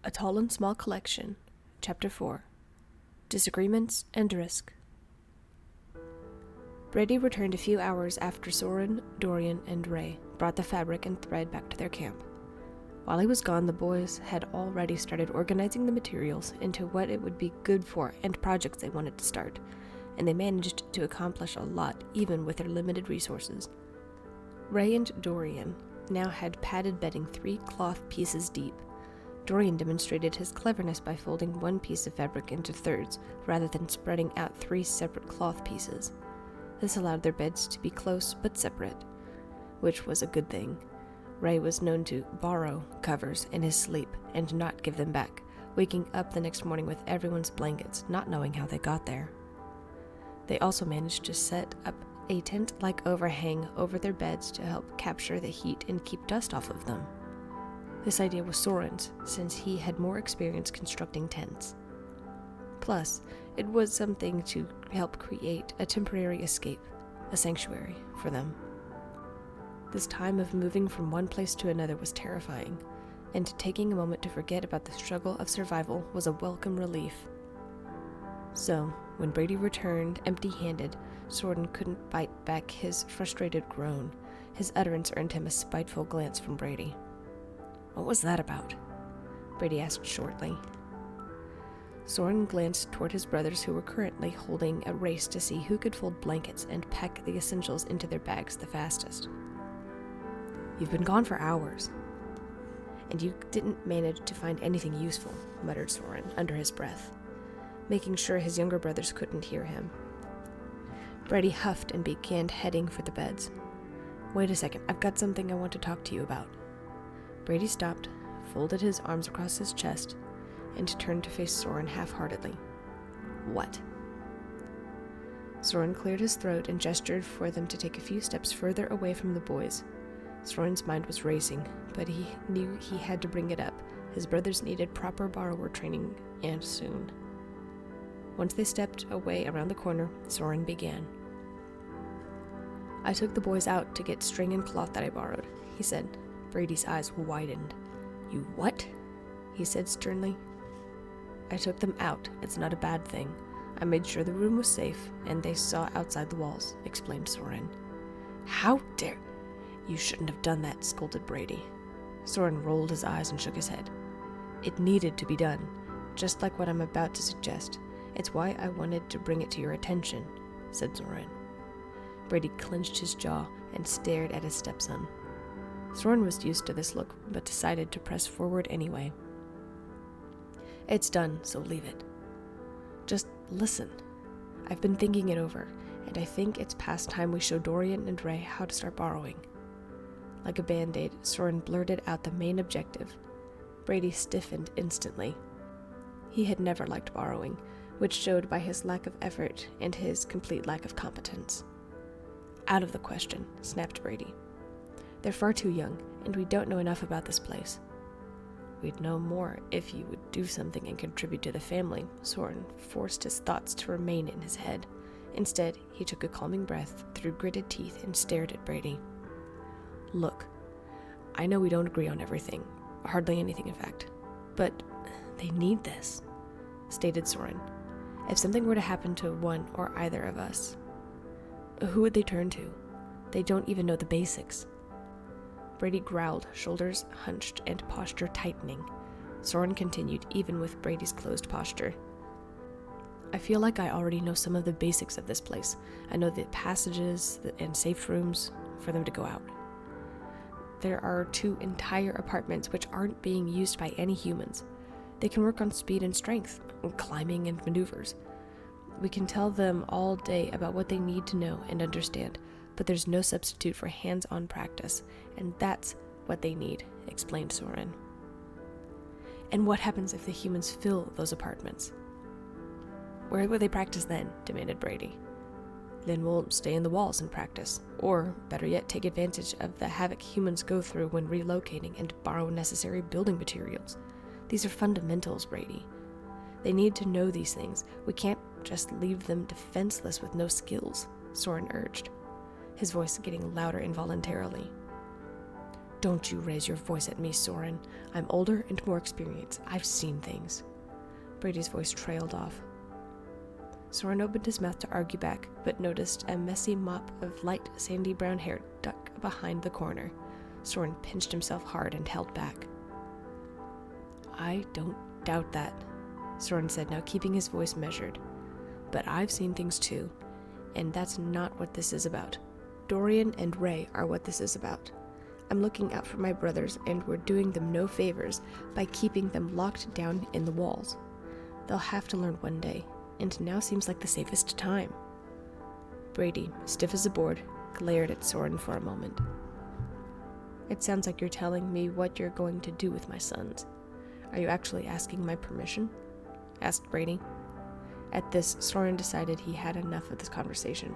A Tall and Small Collection, Chapter 4, Disagreements and Risk. Brady returned a few hours after Soren, Dorian, and Ray brought the fabric and thread back to their camp. While he was gone, the boys had already started organizing the materials into what it would be good for and projects they wanted to start, and they managed to accomplish a lot even with their limited resources. Ray and Dorian now had padded bedding 3 cloth pieces deep. Dorian demonstrated his cleverness by folding one piece of fabric into thirds, rather than spreading out 3 separate cloth pieces. This allowed their beds to be close but separate, which was a good thing. Ray was known to borrow covers in his sleep and not give them back, waking up the next morning with everyone's blankets, not knowing how they got there. They also managed to set up a tent-like overhang over their beds to help capture the heat and keep dust off of them. This idea was Soren's, since he had more experience constructing tents. Plus, it was something to help create a temporary escape, a sanctuary for them. This time of moving from one place to another was terrifying, and taking a moment to forget about the struggle of survival was a welcome relief. So, when Brady returned empty-handed, Soren couldn't bite back his frustrated groan. His utterance earned him a spiteful glance from Brady. "What was that about?" Brady asked shortly. Soren glanced toward his brothers, who were currently holding a race to see who could fold blankets and pack the essentials into their bags the fastest. "You've been gone for hours, and you didn't manage to find anything useful," muttered Soren under his breath, making sure his younger brothers couldn't hear him. Brady huffed and began heading for the beds. "Wait a second, I've got something I want to talk to you about." Brady stopped, folded his arms across his chest, and turned to face Soren half-heartedly. "What?" Soren cleared his throat and gestured for them to take a few steps further away from the boys. Soren's mind was racing, but he knew he had to bring it up. His brothers needed proper borrower training, and soon. Once they stepped away around the corner, Soren began. "I took the boys out to get string and cloth that I borrowed," he said. Brady's eyes widened. "You what?" he said sternly. "I took them out. It's not a bad thing. I made sure the room was safe, and they saw outside the walls," explained Soren. "How dare—" "You shouldn't have done that," scolded Brady. Soren rolled his eyes and shook his head. "It needed to be done, just like what I'm about to suggest. It's why I wanted to bring it to your attention," said Soren. Brady clenched his jaw and stared at his stepson. Soren was used to this look, but decided to press forward anyway. "It's done, so leave it. Just listen. I've been thinking it over, and I think it's past time we show Dorian and Ray how to start borrowing." Like a band-aid, Soren blurted out the main objective. Brady stiffened instantly. He had never liked borrowing, which showed by his lack of effort and his complete lack of competence. "Out of the question," snapped Brady. "They're far too young, and we don't know enough about this place." "We'd know more if you would do something and contribute to the family." Soren forced his thoughts to remain in his head. Instead, he took a calming breath through gritted teeth and stared at Brady. "Look, I know we don't agree on everything, hardly anything in fact, but they need this," stated Soren. "If something were to happen to one or either of us, who would they turn to? They don't even know the basics." Brady growled, shoulders hunched and posture tightening. Soren continued, even with Brady's closed posture. "I feel like I already know some of the basics of this place. I know the passages and safe rooms for them to go out. There are 2 entire apartments which aren't being used by any humans. They can work on speed and strength, climbing and maneuvers. We can tell them all day about what they need to know and understand, but there's no substitute for hands-on practice, and that's what they need," explained Soren. "And what happens if the humans fill those apartments?" "Where will they practice then?" demanded Brady. "Then we'll stay in the walls and practice, or, better yet, take advantage of the havoc humans go through when relocating and borrow necessary building materials. These are fundamentals, Brady. They need to know these things. We can't just leave them defenseless with no skills," Soren urged, his voice getting louder involuntarily. Don't you raise your voice at me, Soren. I'm older and more experienced. I've seen things. Brady's voice trailed off. Soren opened his mouth to argue back, but noticed a messy mop of light, sandy brown hair tucked behind the corner. Soren pinched himself hard and held back. I don't doubt that, Soren said, now keeping his voice measured. But I've seen things too, and that's not what this is about. Dorian and Ray are what this is about. I'm looking out for my brothers, and we're doing them no favors by keeping them locked down in the walls. They'll have to learn one day, and now seems like the safest time. Brady, stiff as a board, glared at Soren for a moment. It sounds like you're telling me what you're going to do with my sons. Are you actually asking my permission? Asked Brady. At this, Soren decided he had enough of this conversation.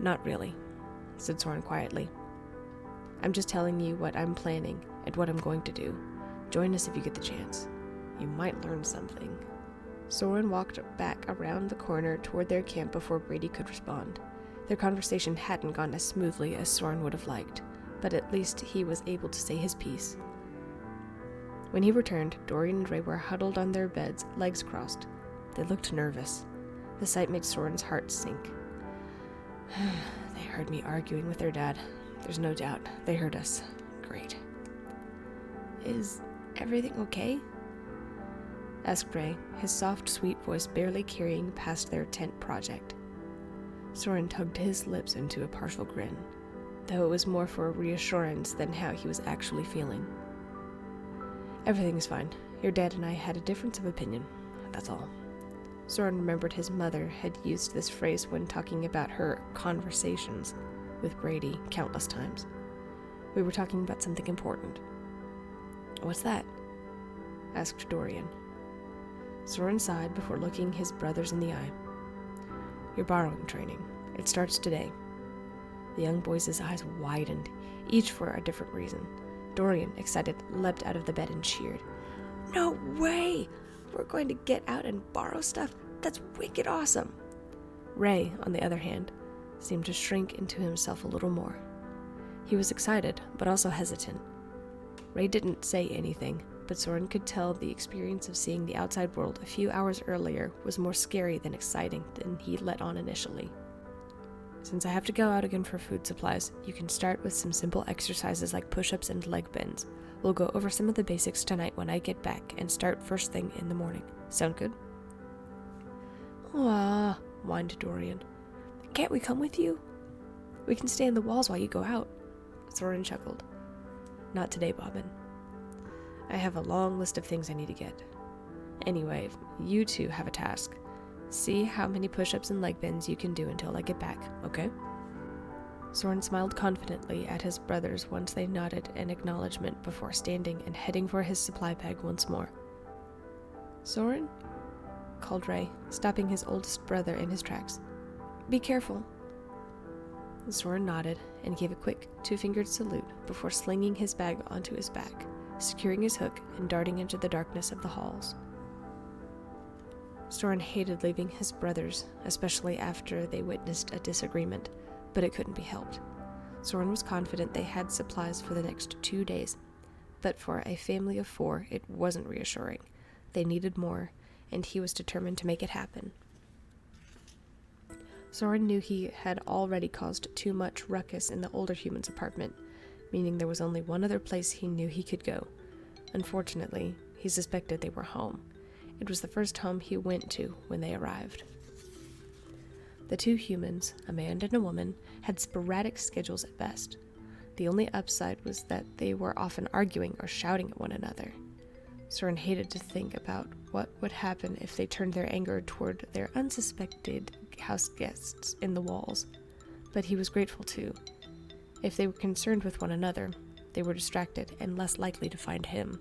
Not really, said Soren quietly. I'm just telling you what I'm planning and what I'm going to do. Join us if you get the chance. You might learn something. Soren walked back around the corner toward their camp before Brady could respond. Their conversation hadn't gone as smoothly as Soren would have liked, but at least he was able to say his piece. When he returned, Dorian and Ray were huddled on their beds, legs crossed. They looked nervous. The sight made Soren's heart sink. They heard me arguing with their dad. There's no doubt. They heard us. Great. Is everything okay? Asked Ray, his soft, sweet voice barely carrying past their tent project. Soren tugged his lips into a partial grin, though it was more for reassurance than how he was actually feeling. Everything's fine. Your dad and I had a difference of opinion. That's all. Soren remembered his mother had used this phrase when talking about her conversations with Brady countless times. We were talking about something important. What's that? Asked Dorian. Soren sighed before looking his brothers in the eye. Your borrowing training. It starts today. The young boys' eyes widened, each for a different reason. Dorian, excited, leapt out of the bed and cheered. No way! We're going to get out and borrow stuff? That's wicked awesome! Ray, on the other hand, seemed to shrink into himself a little more. He was excited, but also hesitant. Ray didn't say anything, but Soren could tell the experience of seeing the outside world a few hours earlier was more scary than exciting than he let on initially. Since I have to go out again for food supplies, you can start with some simple exercises like push-ups and leg bends. We'll go over some of the basics tonight when I get back and start first thing in the morning. Sound good? Ah, whined Dorian. Can't we come with you? We can stay in the walls while you go out. Soren chuckled. Not today, Bobbin. I have a long list of things I need to get. Anyway, you two have a task. See how many push-ups and leg bends you can do until I get back, okay? Soren smiled confidently at his brothers once they nodded in acknowledgement before standing and heading for his supply bag once more. Soren? Called Ray, stopping his oldest brother in his tracks. Be careful. Soren nodded and gave a quick two-fingered salute before slinging his bag onto his back, securing his hook and darting into the darkness of the halls. Soren hated leaving his brothers, especially after they witnessed a disagreement, but it couldn't be helped. Soren was confident they had supplies for the next 2 days, but for a family of 4, it wasn't reassuring. They needed more, and he was determined to make it happen. Soren knew he had already caused too much ruckus in the older human's apartment, meaning there was only one other place he knew he could go. Unfortunately, he suspected they were home. It was the first home he went to when they arrived. The 2 humans, a man and a woman, had sporadic schedules at best. The only upside was that they were often arguing or shouting at one another. Soren hated to think about what would happen if they turned their anger toward their unsuspected house guests in the walls, but he was grateful too. If they were concerned with one another, they were distracted and less likely to find him.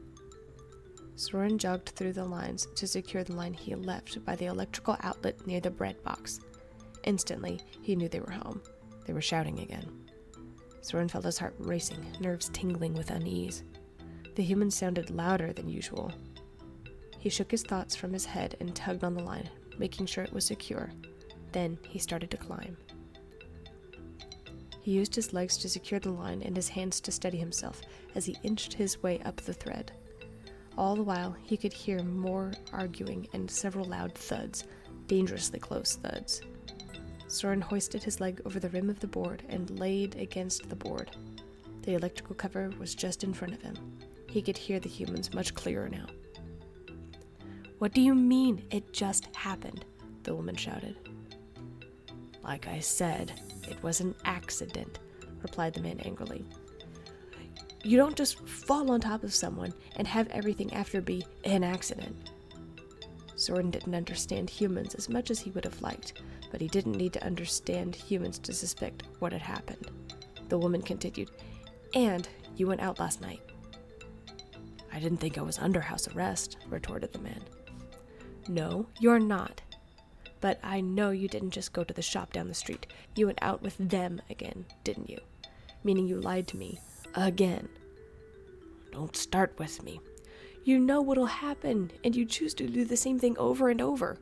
Soren jogged through the lines to secure the line he left by the electrical outlet near the bread box. Instantly, he knew they were home. They were shouting again. Soren felt his heart racing, nerves tingling with unease. The humans sounded louder than usual. He shook his thoughts from his head and tugged on the line, making sure it was secure. Then he started to climb. He used his legs to secure the line and his hands to steady himself as he inched his way up the thread. All the while, he could hear more arguing and several loud thuds, dangerously close thuds. Soren hoisted his leg over the rim of the board and laid against the board. The electrical cover was just in front of him. He could hear the humans much clearer now. "What do you mean, it just happened?" the woman shouted. "Like I said, it was an accident," replied the man angrily. "You don't just fall on top of someone and have everything after be an accident." Soren didn't understand humans as much as he would have liked, but he didn't need to understand humans to suspect what had happened. The woman continued, "And you went out last night." "I didn't think I was under house arrest," retorted the man. "No, you're not. But I know you didn't just go to the shop down the street. You went out with them again, didn't you? Meaning you lied to me. Again." "Don't start with me." "You know what'll happen, and you choose to do the same thing over and over."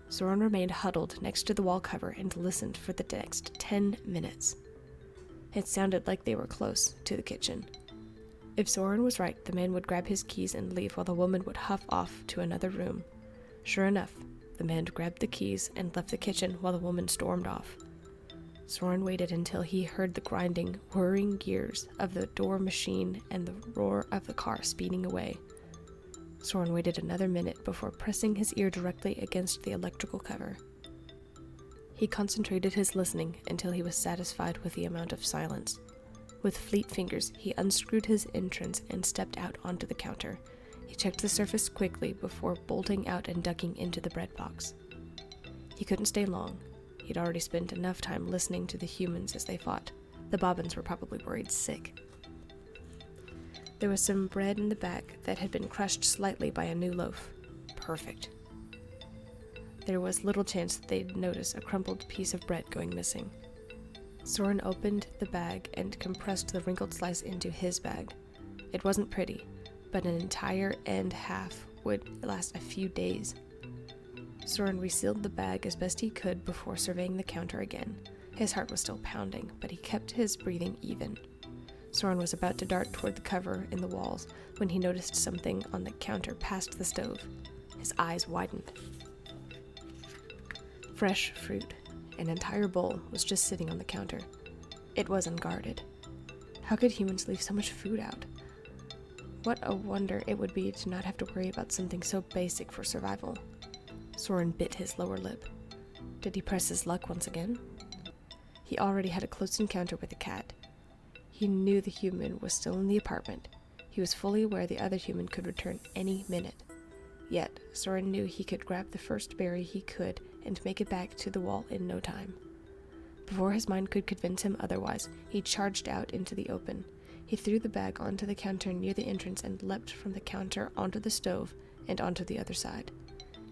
Soren remained huddled next to the wall cover and listened for the next 10 minutes. It sounded like they were close to the kitchen. If Soren was right, the man would grab his keys and leave while the woman would huff off to another room. Sure enough, the man grabbed the keys and left the kitchen while the woman stormed off. Soren waited until he heard the grinding, whirring gears of the door machine and the roar of the car speeding away. Soren waited another minute before pressing his ear directly against the electrical cover. He concentrated his listening until he was satisfied with the amount of silence. With fleet fingers, he unscrewed his entrance and stepped out onto the counter. He checked the surface quickly before bolting out and ducking into the bread box. He couldn't stay long. He'd already spent enough time listening to the humans as they fought. The Bobbins were probably worried sick. There was some bread in the bag that had been crushed slightly by a new loaf. Perfect. There was little chance that they'd notice a crumpled piece of bread going missing. Soren opened the bag and compressed the wrinkled slice into his bag. It wasn't pretty, but an entire end half would last a few days. Soren resealed the bag as best he could before surveying the counter again. His heart was still pounding, but he kept his breathing even. Soren was about to dart toward the cover in the walls when he noticed something on the counter past the stove. His eyes widened. Fresh fruit. An entire bowl was just sitting on the counter. It was unguarded. How could humans leave so much food out? What a wonder it would be to not have to worry about something so basic for survival. Soren bit his lower lip. Did he press his luck once again? He already had a close encounter with the cat. He knew the human was still in the apartment. He was fully aware the other human could return any minute. Yet, Soren knew he could grab the first berry he could and make it back to the wall in no time. Before his mind could convince him otherwise, he charged out into the open. He threw the bag onto the counter near the entrance and leapt from the counter onto the stove and onto the other side.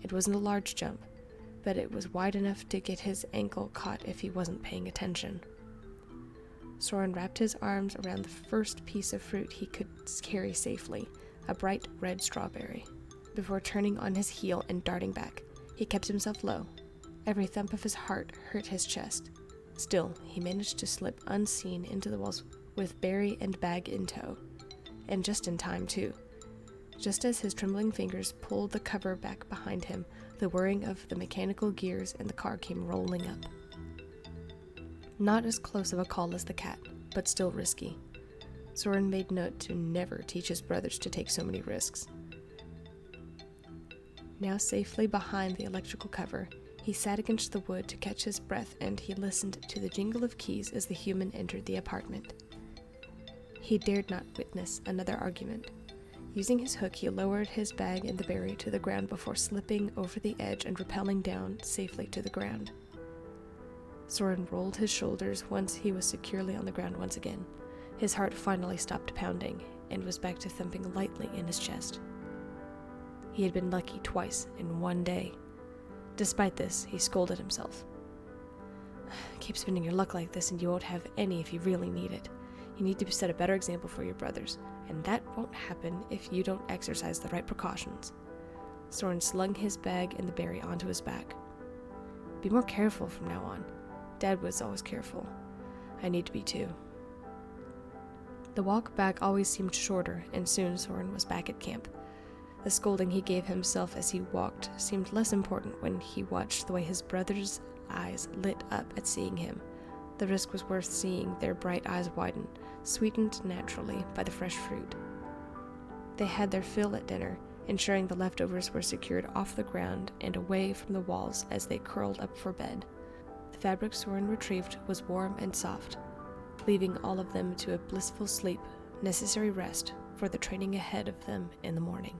It wasn't a large jump, but it was wide enough to get his ankle caught if he wasn't paying attention. Soren wrapped his arms around the first piece of fruit he could carry safely, a bright red strawberry. Before turning on his heel and darting back, he kept himself low. Every thump of his heart hurt his chest. Still, he managed to slip unseen into the walls with berry and bag in tow. And just in time, too. Just as his trembling fingers pulled the cover back behind him, the whirring of the mechanical gears and the car came rolling up. Not as close of a call as the cat, but still risky. Soren made note to never teach his brothers to take so many risks. Now safely behind the electrical cover, he sat against the wood to catch his breath, and he listened to the jingle of keys as the human entered the apartment. He dared not witness another argument. Using his hook, he lowered his bag and the berry to the ground before slipping over the edge and rappelling down safely to the ground. Soren rolled his shoulders once he was securely on the ground once again. His heart finally stopped pounding and was back to thumping lightly in his chest. He had been lucky twice in one day. Despite this, he scolded himself. Keep spending your luck like this and you won't have any if you really need it. You need to set a better example for your brothers, and that won't happen if you don't exercise the right precautions. Soren slung his bag and the berry onto his back. Be more careful from now on. Dad was always careful. I need to be too. The walk back always seemed shorter, and soon Soren was back at camp. The scolding he gave himself as he walked seemed less important when he watched the way his brother's eyes lit up at seeing him. The risk was worth seeing their bright eyes widen, sweetened naturally by the fresh fruit. They had their fill at dinner, ensuring the leftovers were secured off the ground and away from the walls as they curled up for bed. The fabric Soren retrieved was warm and soft, leaving all of them to a blissful sleep, necessary rest for the training ahead of them in the morning.